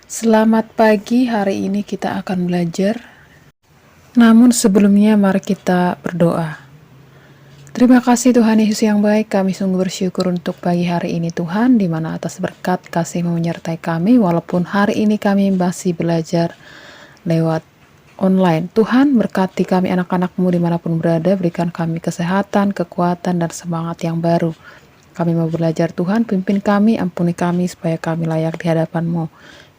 Selamat pagi, hari ini kita akan belajar. Namun sebelumnya mari kita berdoa. Terima kasih Tuhan Yesus yang baik, kami sungguh bersyukur untuk pagi hari ini Tuhan, di mana atas berkat kasih-Mu menyertai kami, walaupun hari ini kami masih belajar lewat online. Tuhan berkati kami anak-anak-Mu dimanapun berada, berikan kami kesehatan, kekuatan, dan semangat yang baru. Kami mau belajar Tuhan, pimpin kami, ampuni kami, supaya kami layak di hadapan-Mu.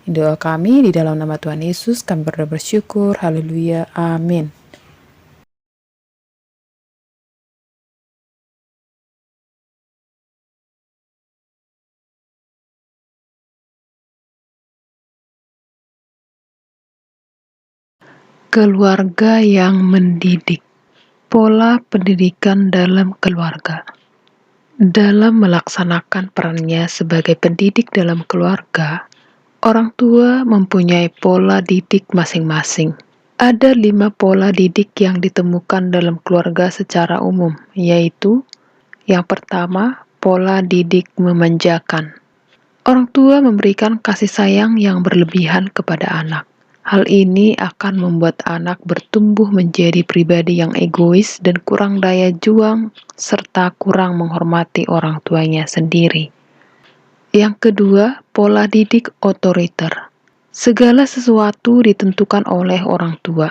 Doa kami di dalam nama Tuhan Yesus, kami berdoa bersyukur, haleluya, amin. Keluarga yang mendidik. Pola pendidikan dalam keluarga. Dalam melaksanakan perannya sebagai pendidik dalam keluarga, orang tua mempunyai pola didik masing-masing. Ada 5 pola didik yang ditemukan dalam keluarga secara umum, yaitu yang pertama, pola didik memanjakan. Orang tua memberikan kasih sayang yang berlebihan kepada anak. Hal ini akan membuat anak bertumbuh menjadi pribadi yang egois dan kurang daya juang, serta kurang menghormati orang tuanya sendiri. Yang kedua, pola didik otoriter. Segala sesuatu ditentukan oleh orang tua.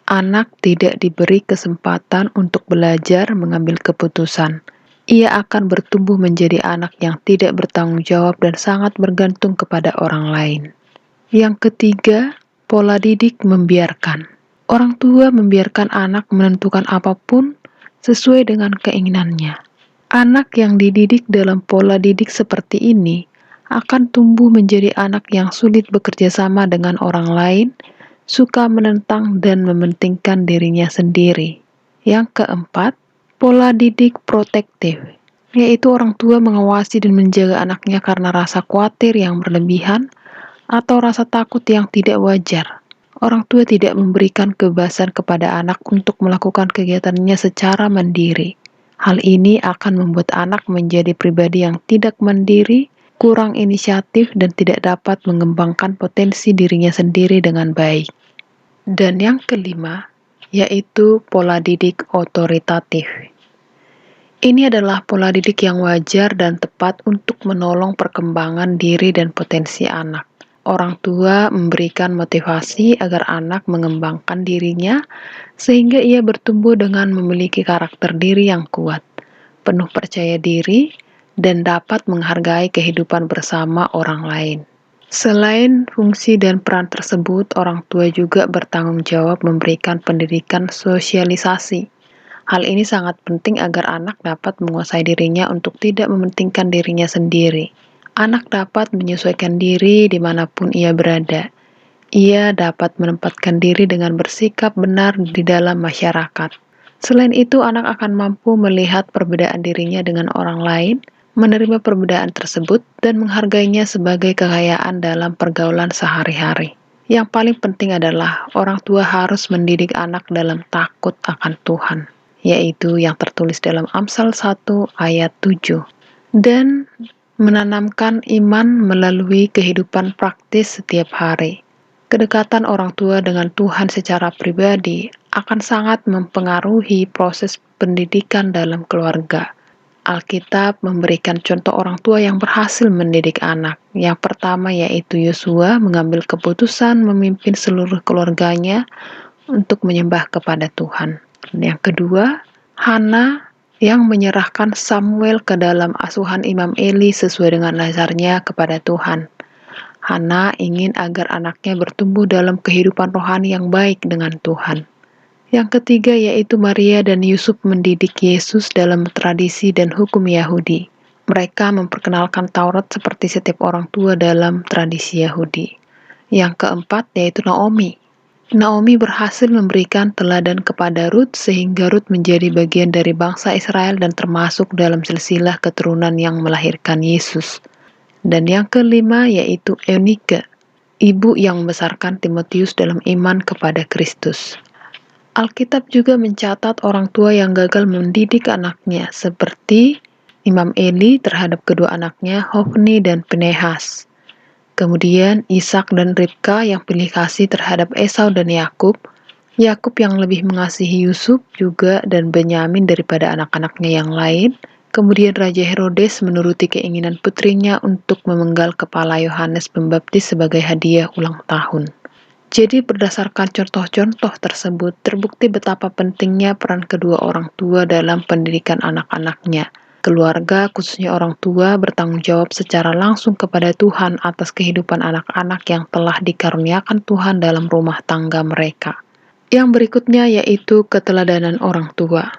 Anak tidak diberi kesempatan untuk belajar mengambil keputusan. Ia akan bertumbuh menjadi anak yang tidak bertanggung jawab dan sangat bergantung kepada orang lain. Yang ketiga, pola didik membiarkan. Orang tua membiarkan anak menentukan apapun sesuai dengan keinginannya. Anak yang dididik dalam pola didik seperti ini akan tumbuh menjadi anak yang sulit bekerja sama dengan orang lain, suka menentang dan mementingkan dirinya sendiri. Yang keempat, pola didik protektif, yaitu orang tua mengawasi dan menjaga anaknya karena rasa khawatir yang berlebihan atau rasa takut yang tidak wajar. Orang tua tidak memberikan kebebasan kepada anak untuk melakukan kegiatannya secara mandiri. Hal ini akan membuat anak menjadi pribadi yang tidak mandiri, kurang inisiatif, dan tidak dapat mengembangkan potensi dirinya sendiri dengan baik. Dan yang kelima, yaitu pola didik otoritatif. Ini adalah pola didik yang wajar dan tepat untuk menolong perkembangan diri dan potensi anak. Orang tua memberikan motivasi agar anak mengembangkan dirinya sehingga ia bertumbuh dengan memiliki karakter diri yang kuat, penuh percaya diri, dan dapat menghargai kehidupan bersama orang lain. Selain fungsi dan peran tersebut, orang tua juga bertanggung jawab memberikan pendidikan sosialisasi. Hal ini sangat penting agar anak dapat menguasai dirinya untuk tidak mementingkan dirinya sendiri. Anak dapat menyesuaikan diri dimanapun ia berada. Ia dapat menempatkan diri dengan bersikap benar di dalam masyarakat. Selain itu, anak akan mampu melihat perbedaan dirinya dengan orang lain, menerima perbedaan tersebut, dan menghargainya sebagai kekayaan dalam pergaulan sehari-hari. Yang paling penting adalah orang tua harus mendidik anak dalam takut akan Tuhan, yaitu yang tertulis dalam Amsal 1 ayat 7, dan menanamkan iman melalui kehidupan praktis setiap hari. Kedekatan orang tua dengan Tuhan secara pribadi akan sangat mempengaruhi proses pendidikan dalam keluarga. Alkitab memberikan contoh orang tua yang berhasil mendidik anak. Yang pertama yaitu Yosua mengambil keputusan memimpin seluruh keluarganya untuk menyembah kepada Tuhan. Yang kedua, Hana yang menyerahkan Samuel ke dalam asuhan Imam Eli sesuai dengan nazarnya kepada Tuhan. Hana ingin agar anaknya bertumbuh dalam kehidupan rohani yang baik dengan Tuhan. Yang ketiga yaitu Maria dan Yusuf mendidik Yesus dalam tradisi dan hukum Yahudi. Mereka memperkenalkan Taurat seperti setiap orang tua dalam tradisi Yahudi. Yang keempat yaitu Naomi. Naomi berhasil memberikan teladan kepada Rut sehingga Rut menjadi bagian dari bangsa Israel dan termasuk dalam silsilah keturunan yang melahirkan Yesus. Dan yang kelima yaitu Eunike, ibu yang membesarkan Timotius dalam iman kepada Kristus. Alkitab juga mencatat orang tua yang gagal mendidik anaknya seperti Imam Eli terhadap kedua anaknya Hofni dan Pinehas. Kemudian Ishak dan Ribka yang pilih kasih terhadap Esau dan Yakub. Yakub yang lebih mengasihi Yusuf juga dan Benyamin daripada anak-anaknya yang lain. Kemudian Raja Herodes menuruti keinginan putrinya untuk memenggal kepala Yohanes Pembaptis sebagai hadiah ulang tahun. Jadi berdasarkan contoh-contoh tersebut, terbukti betapa pentingnya peran kedua orang tua dalam pendidikan anak-anaknya. Keluarga, khususnya orang tua, bertanggung jawab secara langsung kepada Tuhan atas kehidupan anak-anak yang telah dikaruniakan Tuhan dalam rumah tangga mereka. Yang berikutnya yaitu keteladanan orang tua.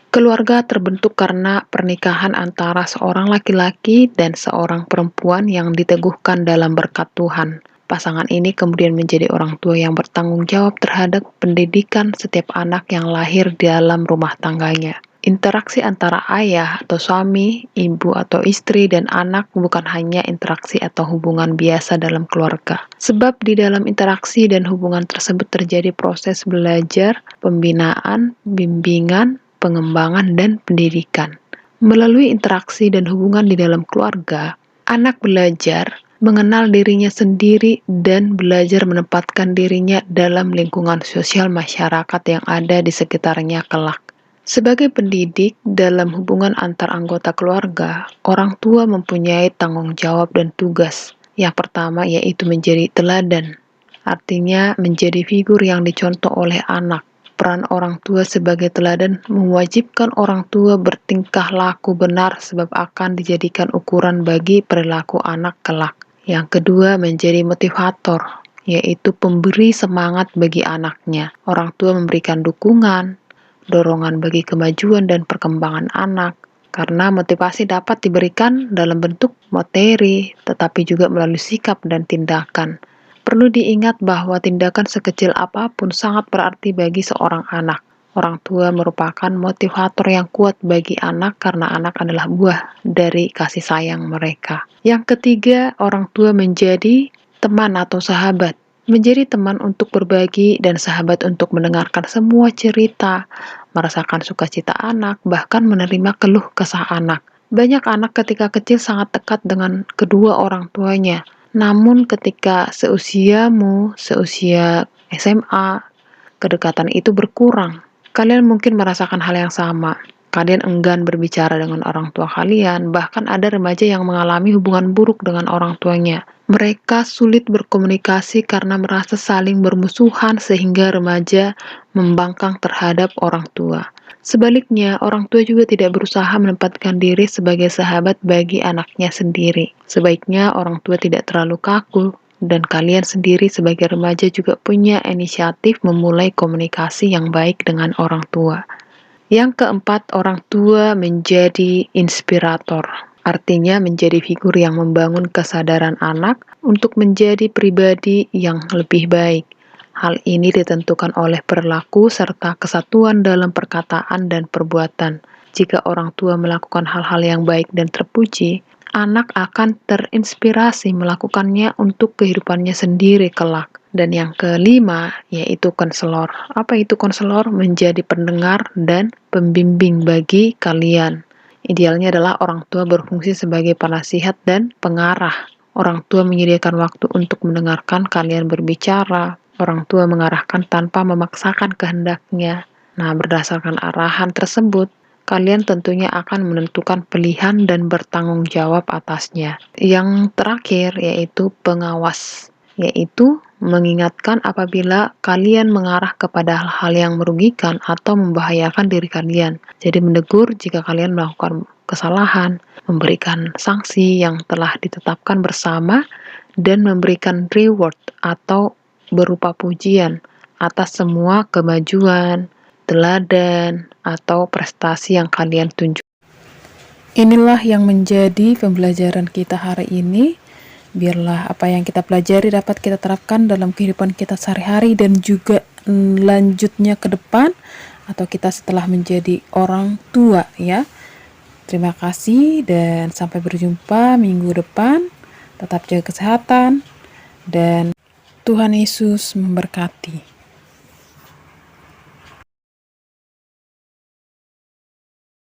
Keluarga terbentuk karena pernikahan antara seorang laki-laki dan seorang perempuan yang diteguhkan dalam berkat Tuhan. Pasangan ini kemudian menjadi orang tua yang bertanggung jawab terhadap pendidikan setiap anak yang lahir dalam rumah tangganya. Interaksi antara ayah atau suami, ibu atau istri, dan anak bukan hanya interaksi atau hubungan biasa dalam keluarga. Sebab di dalam interaksi dan hubungan tersebut terjadi proses belajar, pembinaan, bimbingan, pengembangan, dan pendidikan. Melalui interaksi dan hubungan di dalam keluarga, anak belajar mengenal dirinya sendiri dan belajar menempatkan dirinya dalam lingkungan sosial masyarakat yang ada di sekitarnya kelak. Sebagai pendidik dalam hubungan antar anggota keluarga, orang tua mempunyai tanggung jawab dan tugas. Yang pertama yaitu menjadi teladan, artinya menjadi figur yang dicontoh oleh anak. Peran orang tua sebagai teladan mewajibkan orang tua bertingkah laku benar sebab akan dijadikan ukuran bagi perilaku anak kelak. Yang kedua menjadi motivator, yaitu pemberi semangat bagi anaknya. Orang tua memberikan dukungan, dorongan bagi kemajuan dan perkembangan anak, karena motivasi dapat diberikan dalam bentuk materi, tetapi juga melalui sikap dan tindakan. Perlu diingat bahwa tindakan sekecil apapun sangat berarti bagi seorang anak. Orang tua merupakan motivator yang kuat bagi anak karena anak adalah buah dari kasih sayang mereka. Yang ketiga, orang tua menjadi teman atau sahabat. Menjadi teman untuk berbagi dan sahabat untuk mendengarkan semua cerita, merasakan sukacita anak, bahkan menerima keluh kesah anak. Banyak anak ketika kecil sangat dekat dengan kedua orang tuanya. Namun ketika seusia SMA, kedekatan itu berkurang. Kalian mungkin merasakan hal yang sama. Kalian enggan berbicara dengan orang tua kalian, bahkan ada remaja yang mengalami hubungan buruk dengan orang tuanya. Mereka sulit berkomunikasi karena merasa saling bermusuhan sehingga remaja membangkang terhadap orang tua. Sebaliknya, orang tua juga tidak berusaha menempatkan diri sebagai sahabat bagi anaknya sendiri. Sebaiknya orang tua tidak terlalu kaku, dan kalian sendiri sebagai remaja juga punya inisiatif memulai komunikasi yang baik dengan orang tua. Yang keempat, orang tua menjadi inspirator. Artinya menjadi figur yang membangun kesadaran anak untuk menjadi pribadi yang lebih baik. Hal ini ditentukan oleh perilaku serta kesatuan dalam perkataan dan perbuatan. Jika orang tua melakukan hal-hal yang baik dan terpuji, anak akan terinspirasi melakukannya untuk kehidupannya sendiri kelak. Dan yang kelima, yaitu konselor. Apa itu konselor? Menjadi pendengar dan pembimbing bagi kalian. Idealnya adalah orang tua berfungsi sebagai penasihat dan pengarah. Orang tua menyediakan waktu untuk mendengarkan kalian berbicara. Orang tua mengarahkan tanpa memaksakan kehendaknya. Nah, berdasarkan arahan tersebut, kalian tentunya akan menentukan pilihan dan bertanggung jawab atasnya. Yang terakhir yaitu pengawas, yaitu mengingatkan apabila kalian mengarah kepada hal-hal yang merugikan atau membahayakan diri kalian. Jadi menegur jika kalian melakukan kesalahan, memberikan sanksi yang telah ditetapkan bersama, dan memberikan reward atau berupa pujian atas semua kemajuan, teladan, atau prestasi yang kalian tunjukkan. Inilah yang menjadi pembelajaran kita hari ini. Biarlah apa yang kita pelajari dapat kita terapkan dalam kehidupan kita sehari-hari dan juga lanjutnya ke depan atau kita setelah menjadi orang tua ya. Terima kasih dan sampai berjumpa minggu depan. Tetap jaga kesehatan dan Tuhan Yesus memberkati.